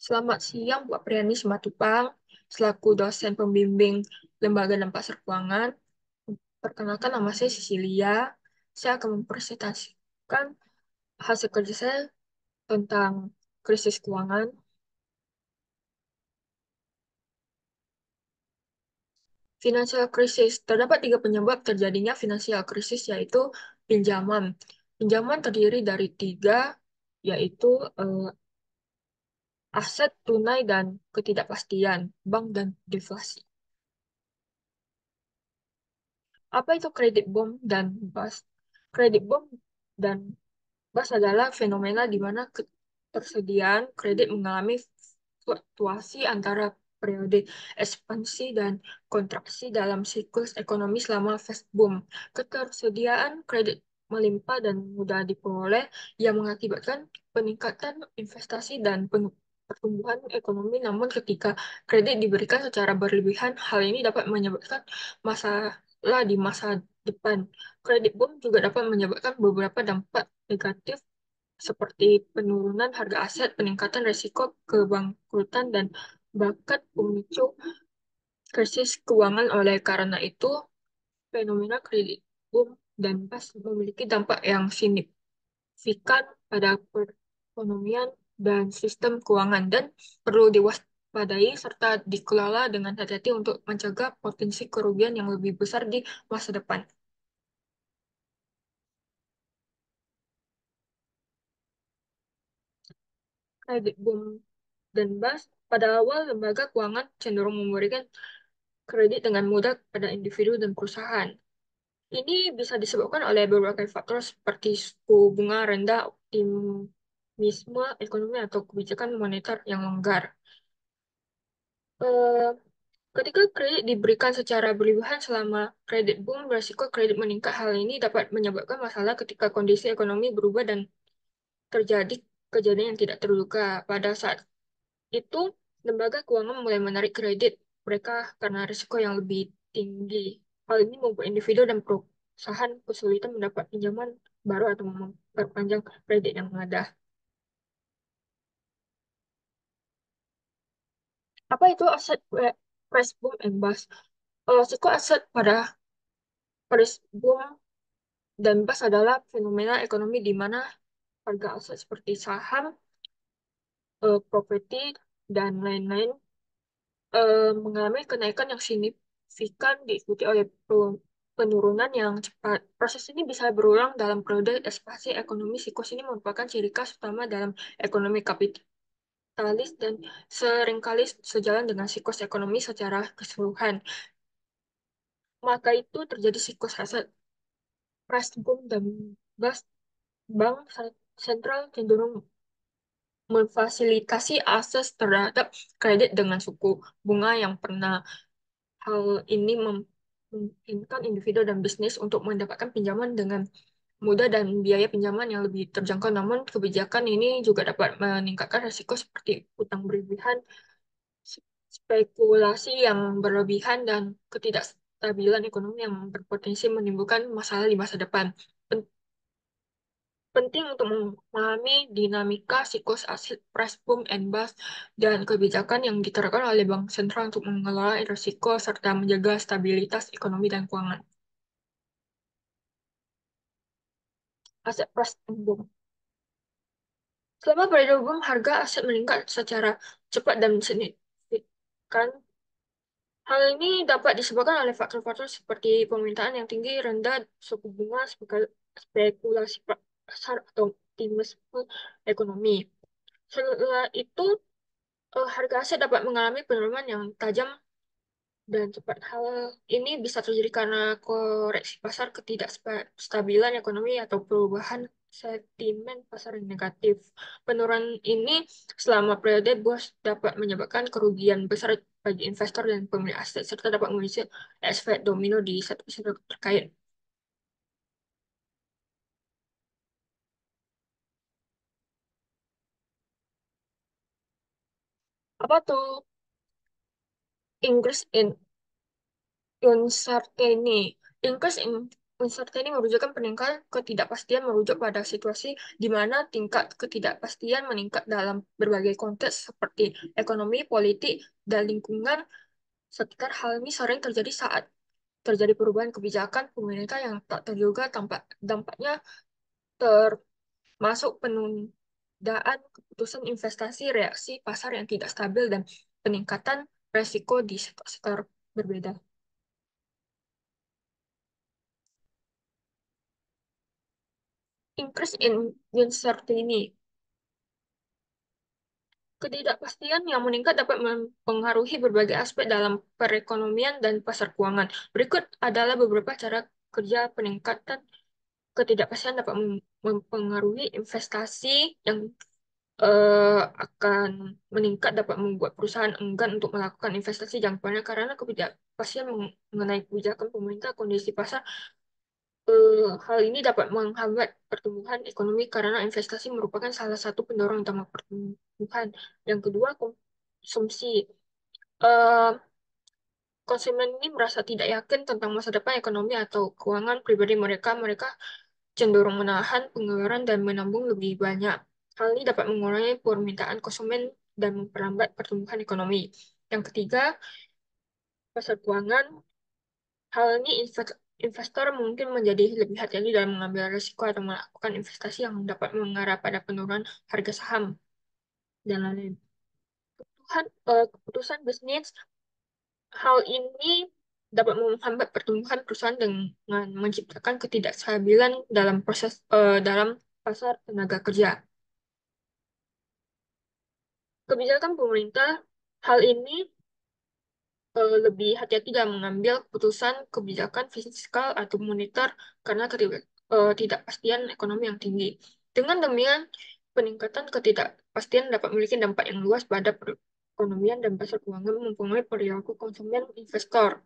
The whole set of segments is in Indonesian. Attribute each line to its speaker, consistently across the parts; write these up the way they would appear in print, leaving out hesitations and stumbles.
Speaker 1: Selamat siang, Bu Apriani Simatupang, selaku dosen pembimbing Lembaga dan Pasar Keuangan. Perkenalkan, nama saya Cecilia. Saya akan mempresentasikan hasil kerja saya tentang krisis keuangan. Financial crisis. Terdapat tiga penyebab terjadinya financial crisis, yaitu pinjaman. Pinjaman terdiri dari tiga, yaitu aset, tunai, dan ketidakpastian, bank dan deflasi. Apa itu kredit bom dan bust? Kredit bom dan bust adalah fenomena di mana ketersediaan kredit mengalami fluktuasi antara periode ekspansi dan kontraksi dalam siklus ekonomi selama fast boom. Ketersediaan kredit melimpah dan mudah diperoleh yang mengakibatkan peningkatan investasi dan pertumbuhan ekonomi. Namun ketika kredit diberikan secara berlebihan, hal ini dapat menyebabkan masalah di masa depan. Kredit boom juga dapat menyebabkan beberapa dampak negatif seperti penurunan harga aset, peningkatan risiko kebangkrutan, dan bahkan pemicu krisis keuangan. Oleh karena itu, fenomena kredit boom dan bust memiliki dampak yang signifikan pada perekonomian dan sistem keuangan dan perlu diwaspadai serta dikelola dengan hati-hati untuk mencegah potensi kerugian yang lebih besar di masa depan. Kredit boom dan bust, pada awal lembaga keuangan cenderung memberikan kredit dengan mudah pada individu dan perusahaan. Ini bisa disebabkan oleh berbagai faktor seperti suku bunga rendah, optimisme ekonomi, atau kebijakan moneter yang longgar. Eh, Ketika kredit diberikan secara berlebihan selama kredit boom, risiko kredit meningkat. Hal ini dapat menyebabkan masalah ketika kondisi ekonomi berubah dan terjadi kejadian yang tidak terduga. Pada saat itu, lembaga keuangan mulai menarik kredit mereka karena risiko yang lebih tinggi. Hal ini membuat individu dan perusahaan kesulitan mendapat pinjaman baru atau memperpanjang kredit yang ada. Apa itu aset price boom and bust? Risiko aset pada price boom dan bust adalah fenomena ekonomi di mana harga aset seperti saham, properti, dan lain-lain mengalami kenaikan yang signifikan diikuti oleh penurunan yang cepat. Proses ini bisa berulang dalam periode ekspansi ekonomi. Siklus ini merupakan ciri khas utama dalam ekonomi kapitalis dan seringkali sejalan dengan siklus ekonomi secara keseluruhan. Maka itu terjadi siklus aset price boom dan bust. Bank sentral cenderung memfasilitasi akses terhadap kredit dengan suku bunga yang pernah. Hal ini memungkinkan individu dan bisnis untuk mendapatkan pinjaman dengan mudah dan biaya pinjaman yang lebih terjangkau. Namun, kebijakan ini juga dapat meningkatkan risiko seperti utang berlebihan, spekulasi yang berlebihan, dan ketidakstabilan ekonomi yang berpotensi menimbulkan masalah di masa depan. Penting untuk memahami dinamika siklus aset price boom and bust dan kebijakan yang diterapkan oleh bank sentral untuk mengelola risiko serta menjaga stabilitas ekonomi dan keuangan. Aset price boom. Selama periode boom, harga aset meningkat secara cepat dan signifikan. Hal ini dapat disebabkan oleh faktor-faktor seperti permintaan yang tinggi, rendah suku bunga, spekulasi pasar, atau optimisme ekonomi. Setelah itu, harga aset dapat mengalami penurunan yang tajam dan cepat. Hal ini bisa terjadi karena koreksi pasar, ketidakstabilan ekonomi, atau perubahan sentimen pasar yang negatif. Penurunan ini selama periode bos dapat menyebabkan kerugian besar bagi investor dan pemilik aset, serta dapat memicu efek domino di satu sektor terkait. Apa tuh increase in uncertainty? Increase in Uncertainty merujukan peningkatan ketidakpastian merujuk pada situasi di mana tingkat ketidakpastian meningkat dalam berbagai konteks seperti ekonomi, politik, dan lingkungan sekitar. Hal ini sering terjadi saat terjadi perubahan kebijakan pemerintah yang tak terduga dampaknya termasuk penundaan keputusan investasi, reaksi pasar yang tidak stabil, dan peningkatan resiko di sektor-sektor berbeda. Increase in uncertainty. Ketidakpastian yang meningkat dapat mempengaruhi berbagai aspek dalam perekonomian dan pasar keuangan. Berikut adalah beberapa cara kerja peningkatan ketidakpastian dapat mempengaruhi investasi yang akan meningkat dapat membuat perusahaan enggan untuk melakukan investasi jangka panjang karena ketidakpastian mengenai kebijakan pemerintah, kondisi pasar. Hal ini dapat menghambat pertumbuhan ekonomi karena investasi merupakan salah satu pendorong utama pertumbuhan. Yang kedua, konsumsi. Eh, Konsumen ini merasa tidak yakin tentang masa depan ekonomi atau keuangan pribadi mereka. Mereka cenderung menahan pengeluaran dan menabung lebih banyak. Hal ini dapat mengurangi permintaan konsumen dan memperlambat pertumbuhan ekonomi. Yang ketiga, pasar keuangan. Hal ini investor mungkin menjadi lebih hati-hati dalam mengambil risiko atau melakukan investasi yang dapat mengarah pada penurunan harga saham dan lain-lain. Keputusan bisnis. Hal ini dapat menghambat pertumbuhan perusahaan dengan menciptakan ketidakstabilan dalam pasar tenaga kerja. Kebijakan pemerintah. Hal ini lebih hati-hati dalam mengambil keputusan kebijakan fiskal atau moneter karena ketidakpastian ekonomi yang tinggi. Dengan demikian, peningkatan ketidakpastian dapat memiliki dampak yang luas pada perekonomian dan pasar keuangan, mempengaruhi perilaku konsumen investor.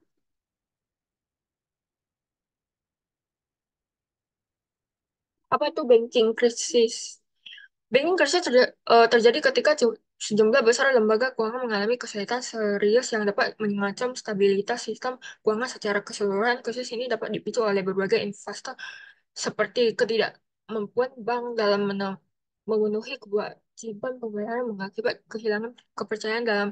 Speaker 1: Apa itu banking crisis? Banking crisis terjadi ketika sejumlah besar lembaga keuangan mengalami kesulitan serius yang dapat mengancam stabilitas sistem keuangan secara keseluruhan. Krisis ini dapat dipicu oleh berbagai investor seperti ketidakmampuan bank dalam memenuhi kewajiban pembayaran mengakibat kehilangan kepercayaan dalam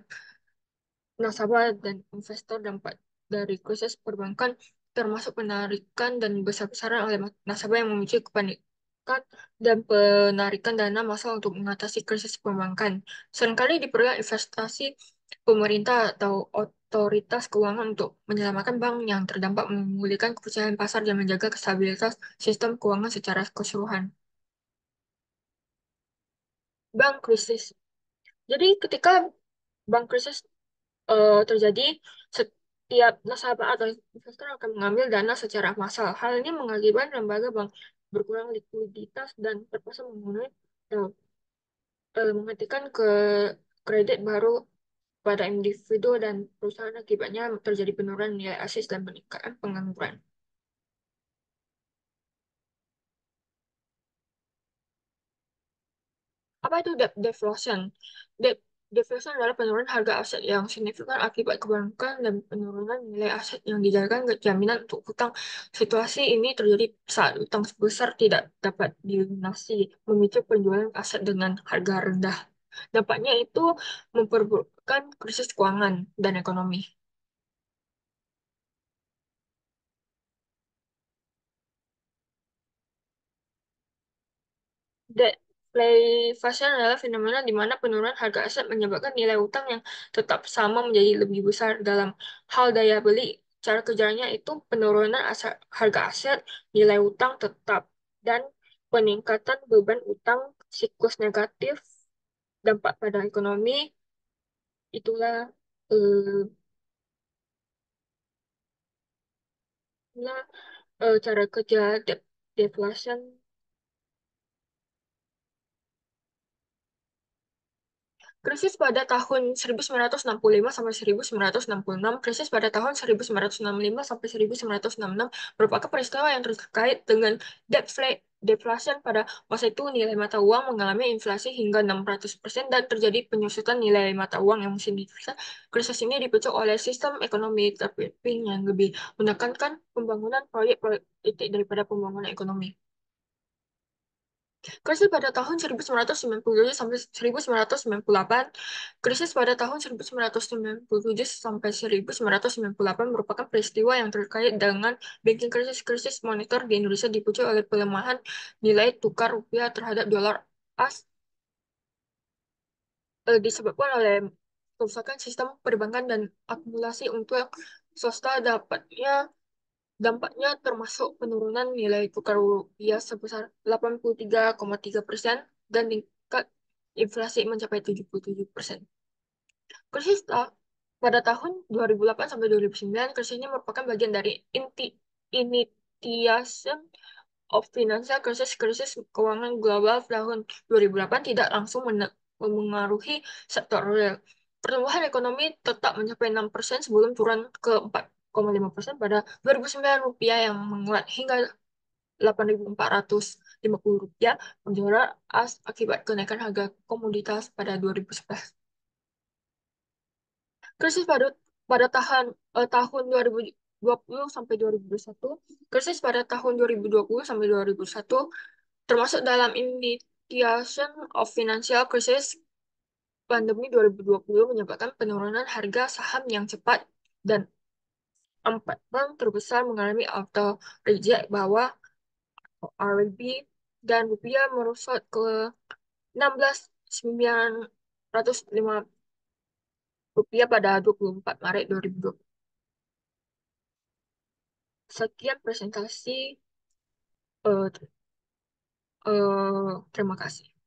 Speaker 1: nasabah dan investor. Dampak dari krisis perbankan termasuk penarikan dan besar-besaran oleh nasabah yang memicu kepanikan dan penarikan dana massal untuk mengatasi krisis perbankan. Seringkali diperlukan investasi pemerintah atau otoritas keuangan untuk menyelamatkan bank yang terdampak, memulihkan kepercayaan pasar, dan menjaga stabilitas sistem keuangan secara keseluruhan. Bank krisis. Jadi ketika bank krisis terjadi, setiap nasabah atau investor akan mengambil dana secara massal. Hal ini mengakibatkan lembaga bank berkurang likuiditas dan terpaksa eh, menghentikan kredit baru pada individu dan perusahaan. Akibatnya terjadi penurunan nilai aset dan peningkatan pengangguran. Apa itu debt deflation? Debt deflation adalah penurunan harga aset yang signifikan akibat kebanyakan dan penurunan nilai aset yang dijadikan jaminan untuk hutang. Situasi ini terjadi saat hutang sebesar tidak dapat dilunasi, memicu penjualan aset dengan harga rendah. Dampaknya itu memperburukkan krisis keuangan dan ekonomi. Deflation adalah fenomena di mana penurunan harga aset menyebabkan nilai utang yang tetap sama menjadi lebih besar. Dalam hal daya beli, cara kerjanya itu penurunan harga aset, nilai utang tetap, dan peningkatan beban utang. Siklus negatif dampak pada ekonomi. Itulah eh, itulah, cara kerja deflation. Krisis pada tahun 1965 sampai 1966, krisis pada tahun 1965 sampai 1966 merupakan peristiwa yang terkait dengan deflasi pada masa itu nilai mata uang mengalami inflasi hingga 600% dan terjadi penyusutan nilai mata uang yang signifikan. Krisis ini dipicu oleh sistem ekonomi terpimpin yang lebih menekankan pembangunan proyek politik daripada pembangunan ekonomi. Krisis pada tahun 1997 sampai 1998, krisis pada tahun 1997 sampai 1998 merupakan peristiwa yang terkait dengan banking krisis. Krisis moneter di Indonesia dipicu oleh pelemahan nilai tukar rupiah terhadap dolar as disebabkan oleh kerusakan sistem perbankan dan akumulasi untuk swasta dampaknya termasuk penurunan nilai tukar rupiah sebesar 83,3% dan tingkat inflasi mencapai 77%. Krisis pada tahun 2008 sampai 2009, krisis ini merupakan bagian dari initiation of financial crisis. Krisis keuangan global tahun 2008 tidak langsung memengaruhi sektor real. Pertumbuhan ekonomi tetap mencapai 6% sebelum turun ke 4,5% pada 2009. Rupiah yang menguat hingga 8.450 rupiah menjual akibat kenaikan harga komoditas pada 2011. Krisis pada tahun 2020 sampai 2021, krisis pada tahun 2020 sampai 2021 termasuk dalam initiation of financial crisis. Pandemi 2020 menyebabkan penurunan harga saham yang cepat dan empat bank terbesar mengalami auto reject bawah RMB dan rupiah merosot ke 16.905 rupiah pada 24 Maret 2020. Sekian presentasi. Terima kasih.